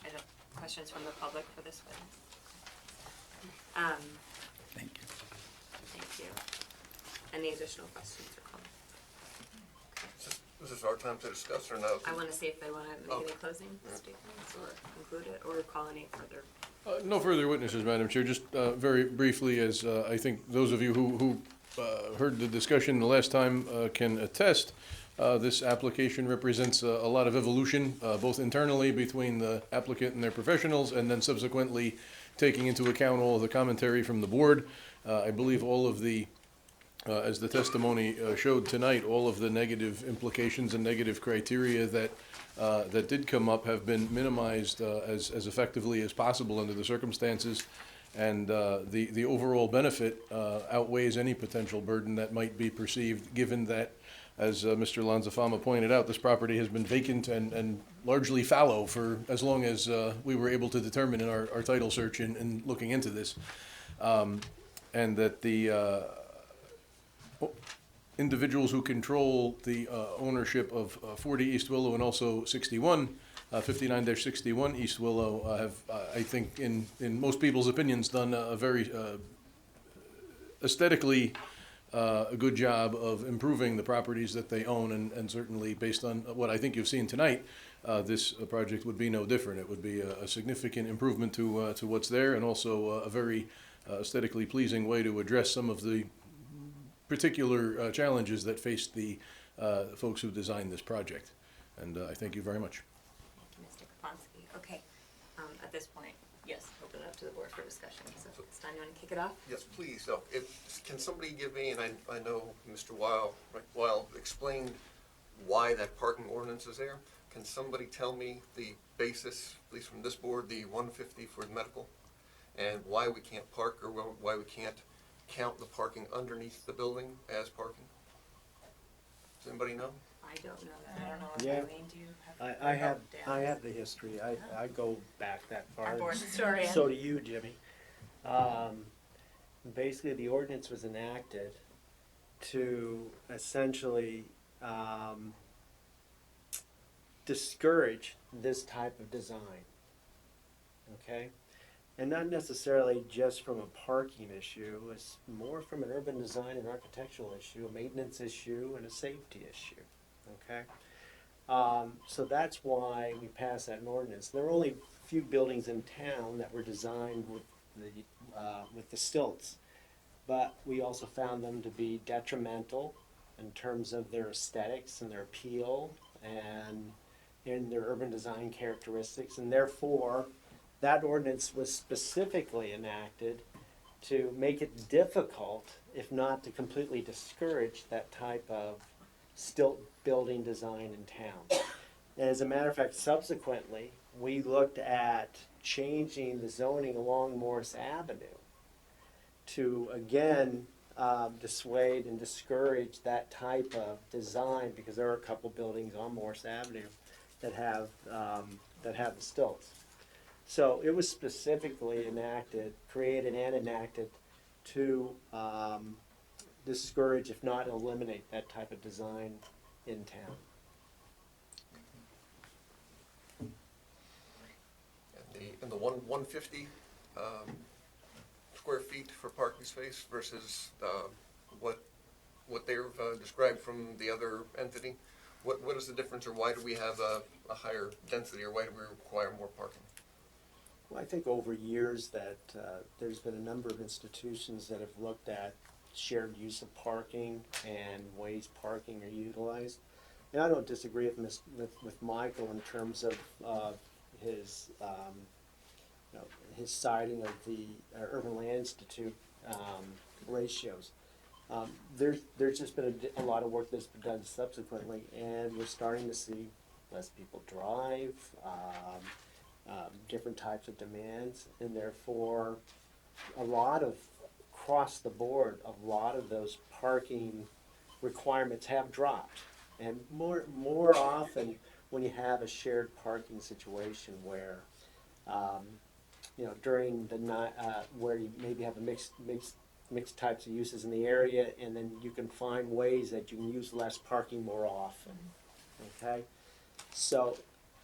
I don't, questions from the public for this witness? Thank you. Thank you. Any additional questions or comments? Is this our time to discuss or no? I want to see if they want to make Okay. any closing statements or conclude it or call any further. No further witnesses, Madam Chair. Just very briefly, as I think those of you who heard the discussion the last time can attest, this application represents a lot of evolution, both internally between the applicant and their professionals, and then subsequently taking into account all of the commentary from the board. I believe all of the, as the testimony showed tonight, all of the negative implications and negative criteria that that did come up have been minimized as effectively as possible under the circumstances, and the overall benefit outweighs any potential burden that might be perceived, given that, as Mr. Lanzafama pointed out, this property has been vacant and largely fallow for as long as we were able to determine in our title search in looking into this, and that the individuals who control the ownership of 40 East Willow and also 61, 59-61 East Willow have, I think, in most people's opinions, done a very aesthetically a good job of improving the properties that they own, and certainly based on what I think you've seen tonight, this project would be no different. It would be a significant improvement to what's there, and also a very aesthetically pleasing way to address some of the particular challenges that faced the folks who designed this project. And I thank you very much. Thank you, Mr. Kaponsky. Okay, at this point, yes, open it up to the board for discussion. So Stein, you want to kick it off? Yes, please. So can somebody give me, and I know Mr. Weil explained why that parking ordinance is there. Can somebody tell me the basis, at least from this board, the 150 for medical, and why we can't park, or why we can't count the parking underneath the building as parking? Does anybody know? I don't know that. I don't know. Yeah. Eileen, do you have? I have the history. I go back that far. Our board historian. So do you, Jimmy. Basically, the ordinance was enacted to essentially discourage this type of design. Okay? And not necessarily just from a parking issue, it's more from an urban design and architectural issue, a maintenance issue, and a safety issue. Okay? So that's why we passed that ordinance. There are only a few buildings in town that were designed with the stilts, but we also found them to be detrimental in terms of their aesthetics and their appeal and in their urban design characteristics, and therefore that ordinance was specifically enacted to make it difficult, if not to completely discourage, that type of stilt building design in town. And as a matter of fact, subsequently, we looked at changing the zoning along Morris Avenue to, again, dissuade and discourage that type of design, because there are a couple buildings on Morris Avenue that have the stilts. So it was specifically enacted, created and enacted to discourage, if not eliminate, that type of design in town. And the 150 square feet for parking space versus what they've described from the other entity, what is the difference, or why do we have a higher density, or why do we require more parking? Well, I think over years that there's been a number of institutions that have looked at shared use of parking and ways parking are utilized. And I don't disagree with Michael in terms of his his citing of the Urban Land Institute ratios. There's just been a lot of work that's been done subsequently, and we're starting to see less people drive, different types of demands, and therefore a lot of, across the board, a lot of those parking requirements have dropped. And more often when you have a shared parking situation where during the night, where you maybe have a mixed types of uses in the area, and then you can find ways that you can use less parking more often. Okay, so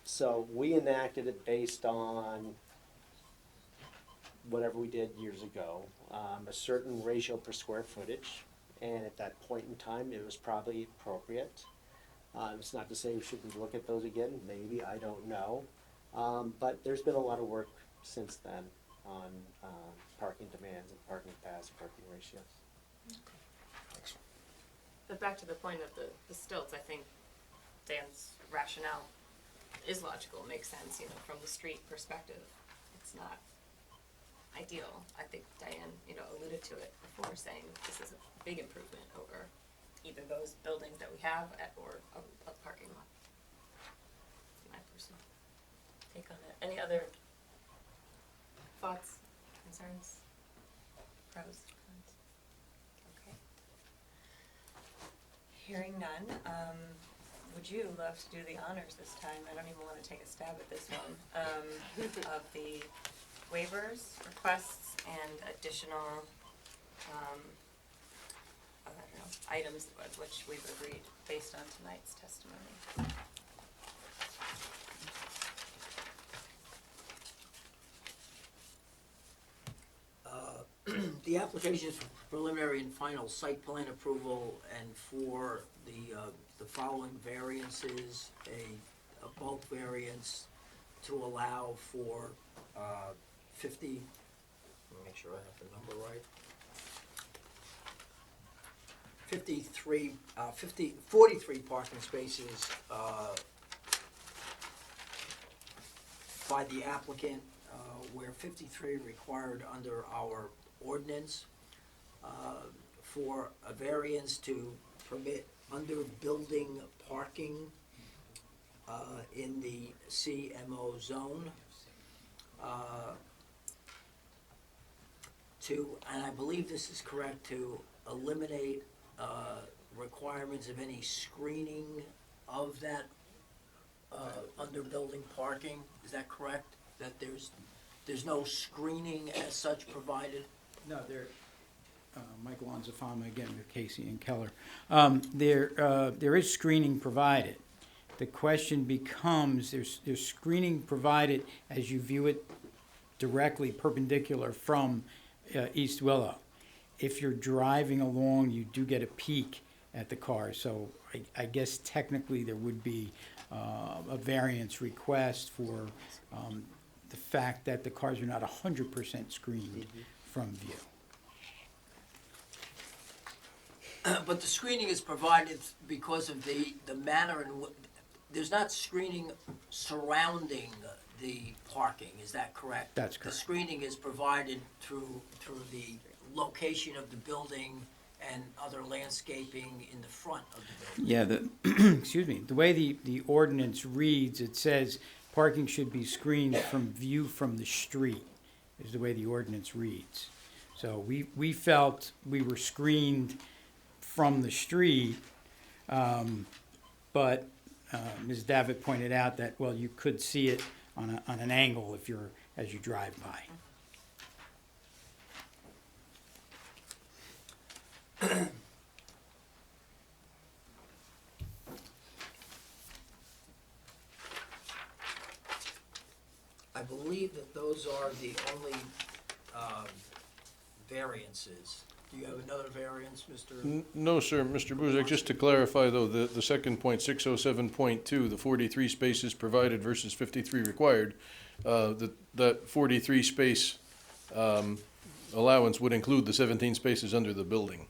So we enacted it based on whatever we did years ago, a certain ratio per square footage, and at that point in time, it was probably appropriate. It's not to say we shouldn't look at those again, maybe, I don't know. But there's been a lot of work since then on parking demands and parking capacity, parking ratios. Thanks. But back to the point of the stilts, I think Dan's rationale is logical, makes sense, you know, from the street perspective. It's not ideal. I think Diane, you know, alluded to it before, saying this is a big improvement over either those buildings that we have or a parking lot. My personal take on it. Any other thoughts, concerns, pros, cons? Okay. Hearing none, would you love to do the honors this time? I don't even want to take a stab at this one. Of the waivers, requests, and additional, I don't know, items with which we've agreed based on tonight's testimony. The application is for preliminary and final site plan approval, and for the following variances, a bulk variance to allow for 50, let me make sure I have the number right. 43 parking spaces by the applicant, where 53 required under our ordinance, for a variance to permit under building parking in the CMO zone, and I believe this is correct, to eliminate requirements of any screening of that under building parking. Is that correct? That there's no screening as such provided? No, Michael Lanzafama again with Casey and Keller. There is screening provided. The question becomes, there's screening provided as you view it directly perpendicular from East Willow. If you're driving along, you do get a peek at the car. So I guess technically there would be a variance request for the fact that the cars are not 100% screened from view. But the screening is provided because of the manner in which, there's not screening surrounding the parking, is that correct? That's correct. The screening is provided through the location of the building and other landscaping in the front of the building. Yeah, excuse me, the way the ordinance reads, it says parking should be screened from view from the street, is the way the ordinance reads. So we felt we were screened from the street, but Ms. Davitt pointed out that, well, you could see it on an angle as you drive by. I believe that those are the only variances. Do you have another variance, Mr.? No, sir, Mr. Buzek, just to clarify though, the second point, 607.2, the 43 spaces provided versus 53 required, that 43 space allowance would include the 17 spaces under the building.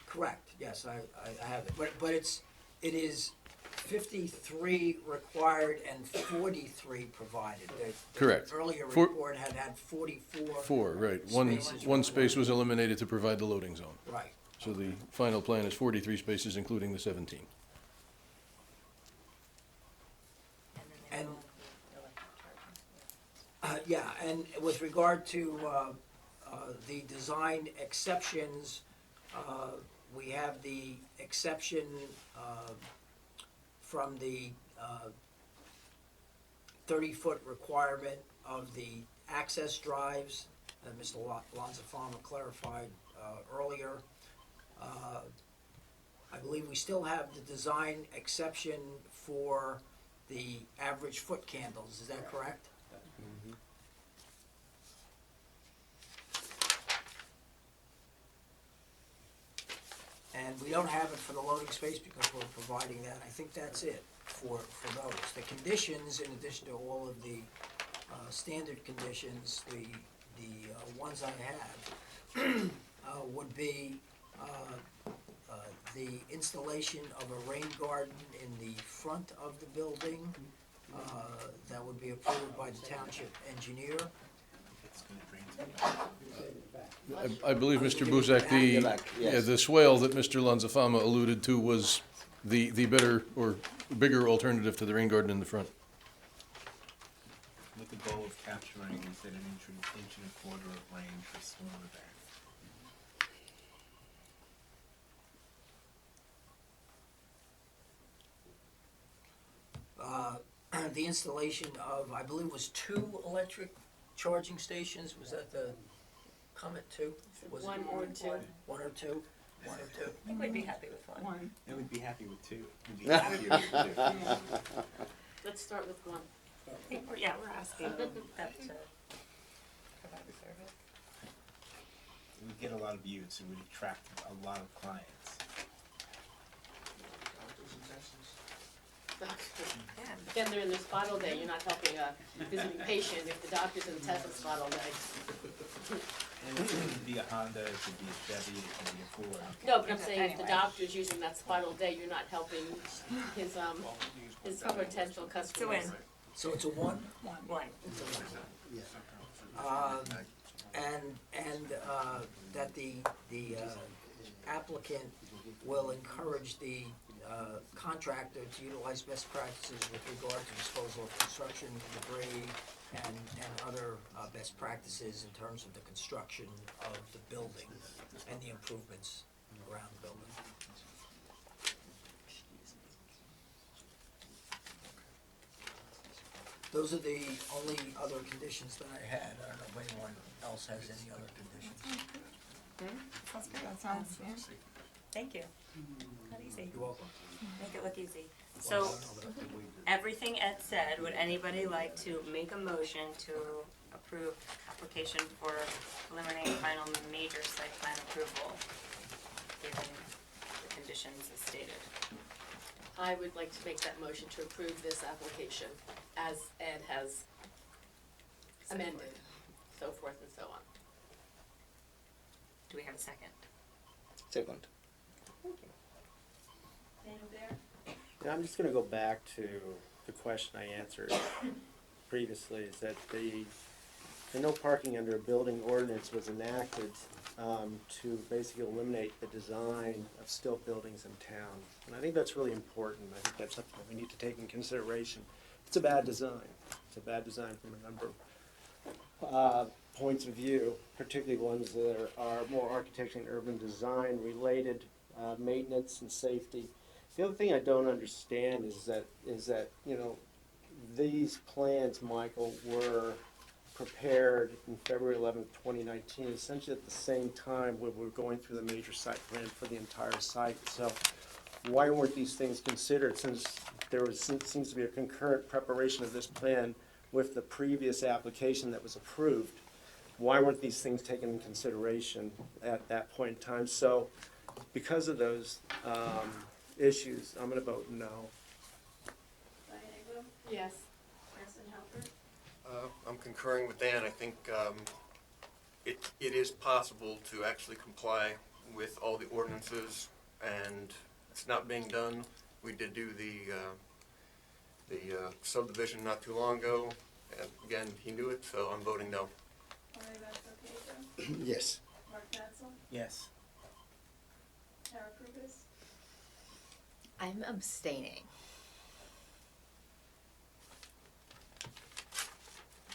Correct, yes, I have it, but it is 53 required and 43 provided. The Correct. earlier For- report had 44. Four, right. Spaces One were space was eliminated. eliminated to provide the loading zone. Right. So the final plan is 43 spaces, including the 17. And- will include electric charging. Yeah, and with regard to the design exceptions, we have the exception from the 30-foot requirement of the access drives that Mr. Lanzafama clarified earlier. I believe we still have the design exception for the average foot candles, is that correct? And we don't have it for the loading space because we're providing that. I think that's it for those. The conditions, in addition to all of the standard conditions, the ones I have, would be the installation of a rain garden in the front of the building. That would be approved by the township engineer. I believe, Mr. Buzak, the swale that Mr. Lanzafama alluded to was the better or bigger alternative to the rain garden in the front. With the goal of capturing, we said an inch and a quarter of rain for storm events. The installation of, I believe, was 2 electric charging stations. Was that the comment 2? Was it One or two. 1 or 2? 1 or 2? I think we'd be happy with one. I would be happy with 2. We'd be happier with 2. Let's start with one. Yeah, we're asking them to provide the service. It would get a lot of views. It would attract a lot of clients. Yeah. Again, they're in their spot all day, you're not helping a visiting patient if the doctor's in the Tesla spot all day. And it could be a Honda, it could be a Chevy, it could be a Ford. No, but I'm saying if the Anyway. doctor's using that spot all day, you're not helping his potential customers. win. So it's a 1? One. And that the applicant will encourage the contractor to utilize best practices with regard to disposal of construction debris and other best practices in terms of the construction of the building and the improvements around the building. Those are the only other conditions that I had. I don't know if anyone else has any other conditions. Sounds good, that sounds, yeah. Thank you. Not easy. You're welcome. Make it look easy. So, everything Ed said, would anybody like to make a motion to approve application for preliminary and final major site plan approval, given the conditions as stated? I would like to make that motion to approve this application as Ed has amended, so forth and so on. Do we have a second? Second. Daniel Bear? And I'm just gonna go back to the question I answered previously, is that the no parking under a building ordinance was enacted to basically eliminate the design of stilt buildings in town. And I think that's really important. I think that's something that we need to take in consideration. It's a bad design. It's a bad design from a number of points of view, particularly ones that are more architecture and urban design related, maintenance and safety. The other thing I don't understand is that you know, these plans, Michael, were prepared in February 11th, 2019, essentially at the same time when we were going through the major site plan for the entire site. So why weren't these things considered, since there was, seems to be a concurrent preparation of this plan with the previous application that was approved? Why weren't these things taken in consideration at that point in time? So because of those issues, I'm gonna vote no. Yes. I'm concurring with Dan. I think it is possible to actually comply with all the ordinances, and it's not being done. We did do the subdivision not too long ago, and again, he knew it, so I'm voting no. Yes. Mark Matzel, Yes. Tara Krupis, I'm abstaining.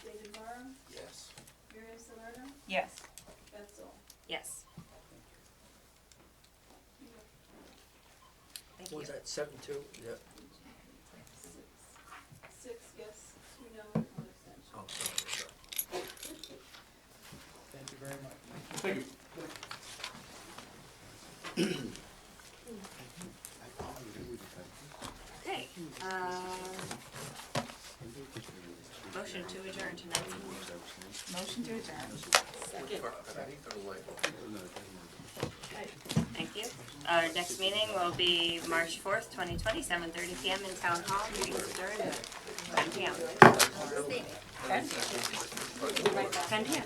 David Morrow, Yes. Miriam Salerno, Yes. Beth Zoll. Yes. Thank you. Was that 7-2? Yeah. 6 yes, 2 no, and 1 abstention. Oh, sorry. Thank you very much. Thank you. Okay, Motion to adjourn tonight's meeting. Motion to adjourn. Thank you. Our next meeting will be March 4th, 2020, 7:30 PM in Town Hall. Meeting is adjourned at 10 PM. 10 PM.